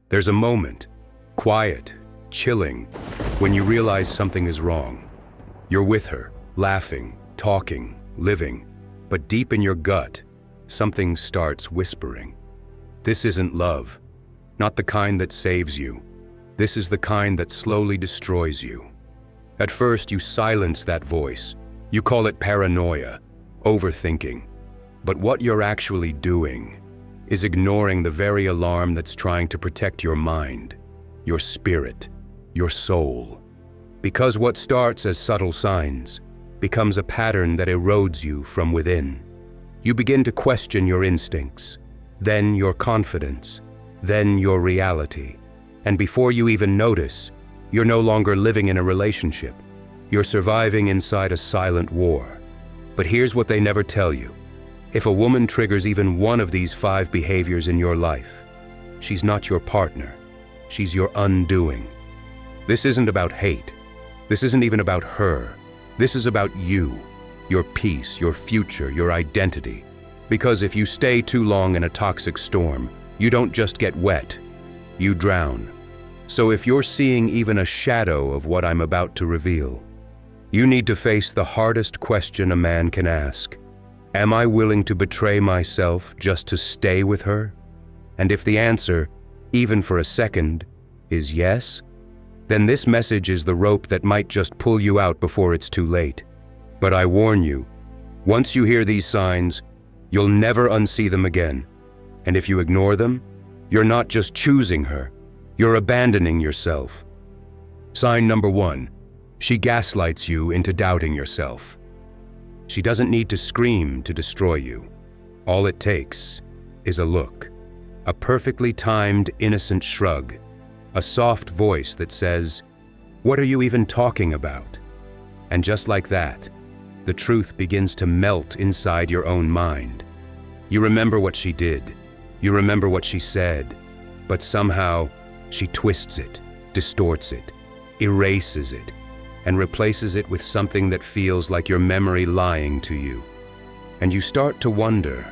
There's a moment, quiet, chilling, when you realize something is wrong. You're with her, laughing, talking, living, but deep in your gut, something starts whispering. This isn't love, not the kind that saves you. This is the kind that slowly destroys you. At first, you silence that voice. You call it paranoia, overthinking. But what you're actually doing is ignoring the very alarm that's trying to protect your mind, your spirit, your soul. Because what starts as subtle signs becomes a pattern that erodes you from within. You begin to question your instincts, then your confidence, then your reality. And before you even notice, you're no longer living in a relationship. You're surviving inside a silent war. But here's what they never tell you. If a woman triggers even one of these 5 behaviors in your life, she's not your partner. She's your undoing. This isn't about hate. This isn't even about her. This is about you, your peace, your future, your identity. Because if you stay too long in a toxic storm, you don't just get wet, you drown. So if you're seeing even a shadow of what I'm about to reveal, you need to face the hardest question a man can ask. Am I willing to betray myself just to stay with her? And if the answer, even for a second, is yes, then this message is the rope that might just pull you out before it's too late. But I warn you, once you hear these signs, you'll never unsee them again. And if you ignore them, you're not just choosing her, you're abandoning yourself. Sign number 1, she gaslights you into doubting yourself. She doesn't need to scream to destroy you. All it takes is a look, a perfectly timed, innocent shrug, a soft voice that says, "What are you even talking about?" And just like that, the truth begins to melt inside your own mind. You remember what she did, you remember what she said, but somehow she twists it, distorts it, erases it, and replaces it with something that feels like your memory lying to you. And you start to wonder,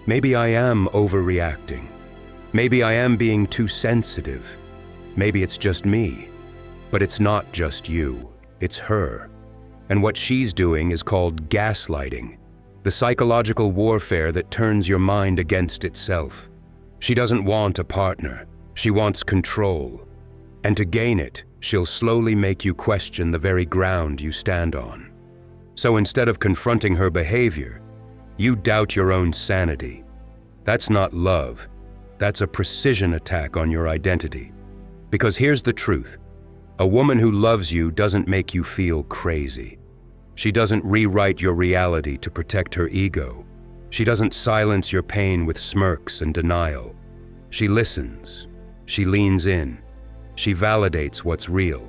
maybe I am overreacting. Maybe I am being too sensitive. Maybe it's just me. But it's not just you, it's her. And what she's doing is called gaslighting, the psychological warfare that turns your mind against itself. She doesn't want a partner, she wants control. And to gain it, she'll slowly make you question the very ground you stand on. So instead of confronting her behavior, you doubt your own sanity. That's not love, that's a precision attack on your identity. Because here's the truth, a woman who loves you doesn't make you feel crazy. She doesn't rewrite your reality to protect her ego. She doesn't silence your pain with smirks and denial. She listens, she leans in, she validates what's real.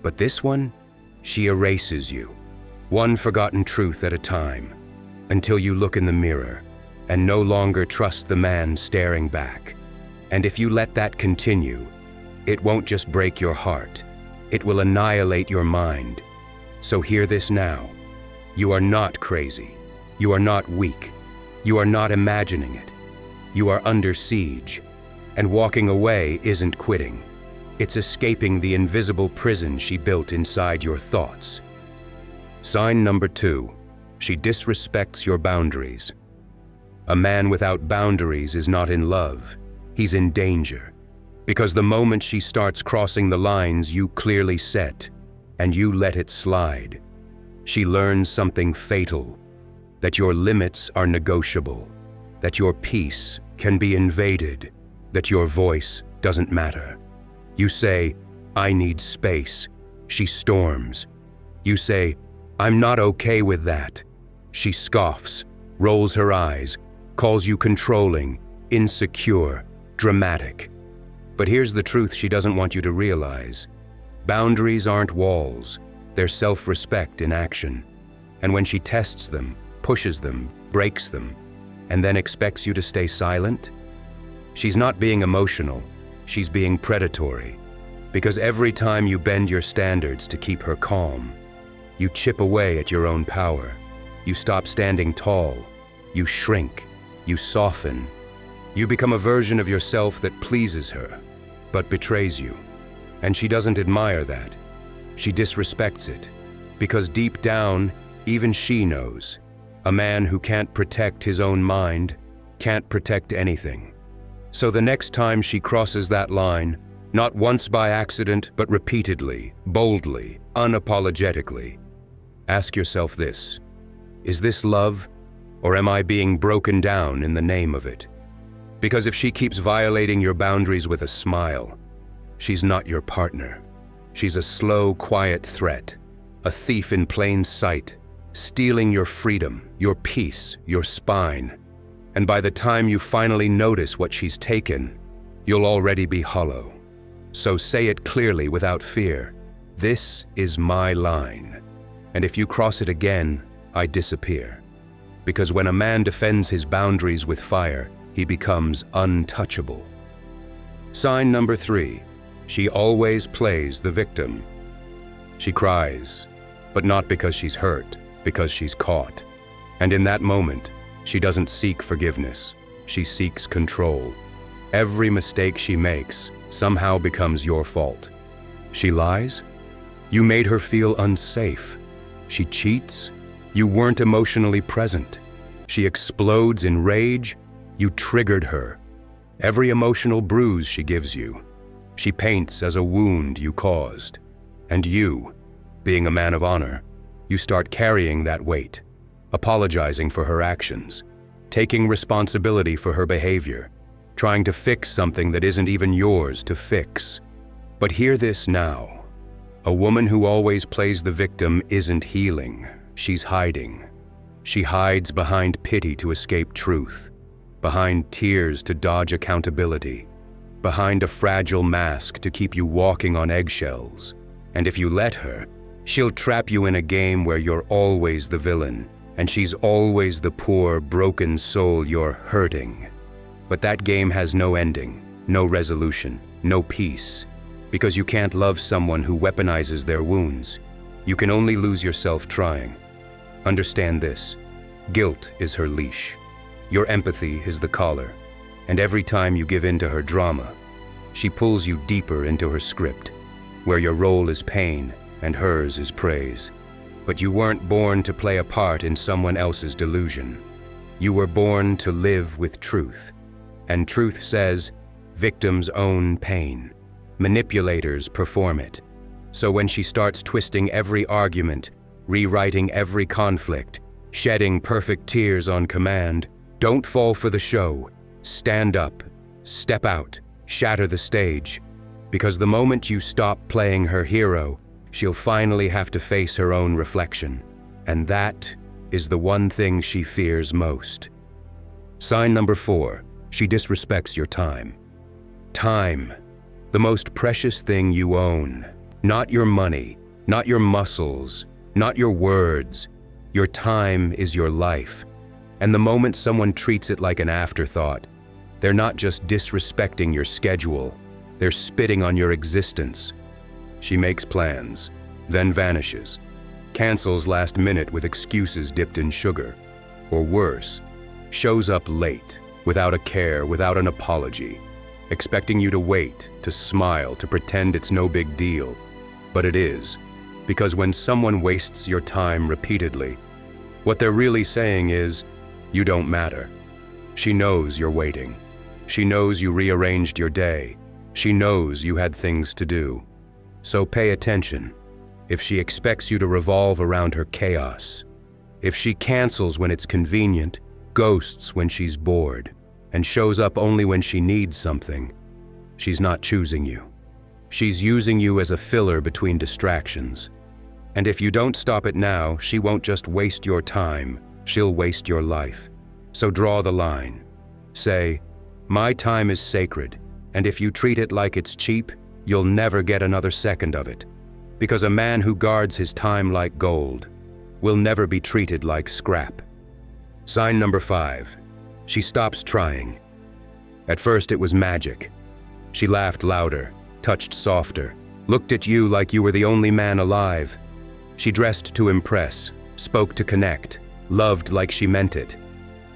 But this one, she erases you, one forgotten truth at a time, until you look in the mirror and no longer trust the man staring back. And if you let that continue, it won't just break your heart, it will annihilate your mind. So hear this now. You are not crazy. You are not weak. You are not imagining it. You are under siege. And walking away isn't quitting. It's escaping the invisible prison she built inside your thoughts. Sign number 2, she disrespects your boundaries. A man without boundaries is not in love. He's in danger. Because the moment she starts crossing the lines you clearly set, and you let it slide, she learns something fatal, that your limits are negotiable, that your peace can be invaded, that your voice doesn't matter. You say, "I need space." She storms. You say, "I'm not okay with that." She scoffs, rolls her eyes, calls you controlling, insecure, dramatic. But here's the truth she doesn't want you to realize. Boundaries aren't walls, they're self-respect in action. And when she tests them, pushes them, breaks them, and then expects you to stay silent, she's not being emotional, she's being predatory. Because every time you bend your standards to keep her calm, you chip away at your own power. You stop standing tall, you shrink, you soften. You become a version of yourself that pleases her. but betrays you. And she doesn't admire that. She disrespects it. Because deep down, even she knows. A man who can't protect his own mind can't protect anything. So the next time she crosses that line, not once by accident, but repeatedly, boldly, unapologetically, ask yourself this: is this love, or am I being broken down in the name of it? Because if she keeps violating your boundaries with a smile, she's not your partner. She's a slow, quiet threat, a thief in plain sight, stealing your freedom, your peace, your spine. And by the time you finally notice what she's taken, you'll already be hollow. So say it clearly without fear: this is my line. And if you cross it again, I disappear. Because when a man defends his boundaries with fire, he becomes untouchable. Sign number 3, she always plays the victim. She cries, but not because she's hurt, because she's caught. And in that moment, she doesn't seek forgiveness, she seeks control. Every mistake she makes somehow becomes your fault. She lies? You made her feel unsafe. She cheats? You weren't emotionally present. She explodes in rage? You triggered her. Every emotional bruise she gives you, she paints as a wound you caused. And you, being a man of honor, you start carrying that weight, apologizing for her actions, taking responsibility for her behavior, trying to fix something that isn't even yours to fix. But hear this now. A woman who always plays the victim isn't healing, she's hiding. She hides behind pity to escape truth, behind tears to dodge accountability, behind a fragile mask to keep you walking on eggshells. And if you let her, she'll trap you in a game where you're always the villain, and she's always the poor, broken soul you're hurting. But that game has no ending, no resolution, no peace, because you can't love someone who weaponizes their wounds. You can only lose yourself trying. Understand this: guilt is her leash. Your empathy is the collar, and every time you give in to her drama, she pulls you deeper into her script, where your role is pain and hers is praise. But you weren't born to play a part in someone else's delusion. You were born to live with truth. And truth says, victims own pain. Manipulators perform it. So when she starts twisting every argument, rewriting every conflict, shedding perfect tears on command, don't fall for the show. Stand up, step out, shatter the stage. Because the moment you stop playing her hero, she'll finally have to face her own reflection. And that is the one thing she fears most. Sign number 4, she disrespects your time. Time, the most precious thing you own. Not your money, not your muscles, not your words. Your time is your life. And the moment someone treats it like an afterthought, they're not just disrespecting your schedule, they're spitting on your existence. She makes plans, then vanishes, cancels last minute with excuses dipped in sugar, or worse, shows up late, without a care, without an apology, expecting you to wait, to smile, to pretend it's no big deal. But it is, because when someone wastes your time repeatedly, what they're really saying is, you don't matter. She knows you're waiting. She knows you rearranged your day. She knows you had things to do. So pay attention. If she expects you to revolve around her chaos, if she cancels when it's convenient, ghosts when she's bored, and shows up only when she needs something, she's not choosing you. She's using you as a filler between distractions. And if you don't stop it now, she won't just waste your time, she'll waste your life. So draw the line. Say, my time is sacred, and if you treat it like it's cheap, you'll never get another second of it. Because a man who guards his time like gold will never be treated like scrap. Sign number 5, she stops trying. At first it was magic. She laughed louder, touched softer, looked at you like you were the only man alive. She dressed to impress, spoke to connect, loved like she meant it.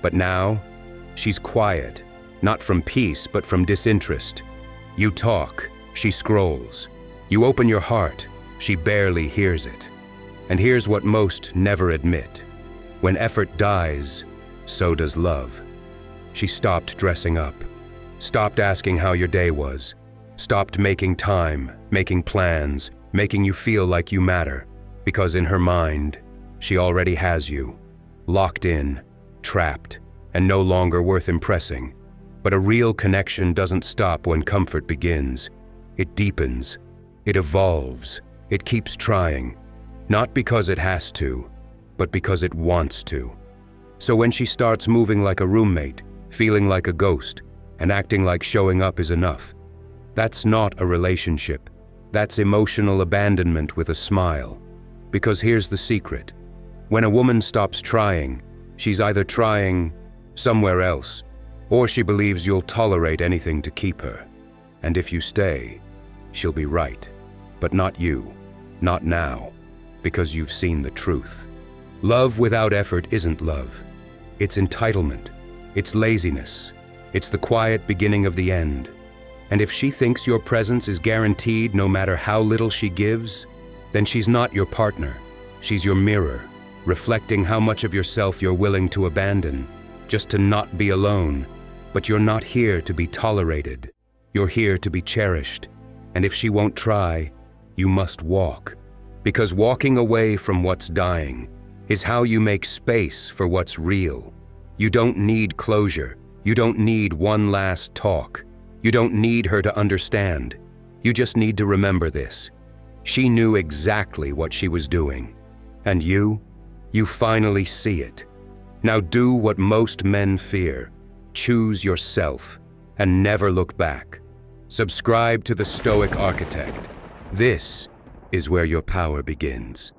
But now, she's quiet, not from peace but from disinterest. You talk, She scrolls. You open your heart. She barely hears it. And here's what most never admit. When effort dies, so does love. She stopped dressing up, stopped asking how your day was, stopped making time, making plans, making you feel like you matter, because in her mind, she already has you, locked in, trapped, and no longer worth impressing. But a real connection doesn't stop when comfort begins. It deepens, it evolves, it keeps trying, not because it has to, but because it wants to. So when she starts moving like a roommate, feeling like a ghost, and acting like showing up is enough, that's not a relationship. That's emotional abandonment with a smile. Because here's the secret. When a woman stops trying, she's either trying somewhere else, or she believes you'll tolerate anything to keep her. And if you stay, she'll be right. But not you, not now, because you've seen the truth. Love without effort isn't love. It's entitlement. It's laziness. It's the quiet beginning of the end. And if she thinks your presence is guaranteed no matter how little she gives, then she's not your partner. She's your mirror, reflecting how much of yourself you're willing to abandon, just to not be alone. But you're not here to be tolerated. You're here to be cherished. And if she won't try, you must walk. Because walking away from what's dying is how you make space for what's real. You don't need closure. You don't need one last talk. You don't need her to understand. You just need to remember this. She knew exactly what she was doing. And you finally see it. Now do what most men fear. Choose yourself and never look back. Subscribe to the Stoic Architect. This is where your power begins.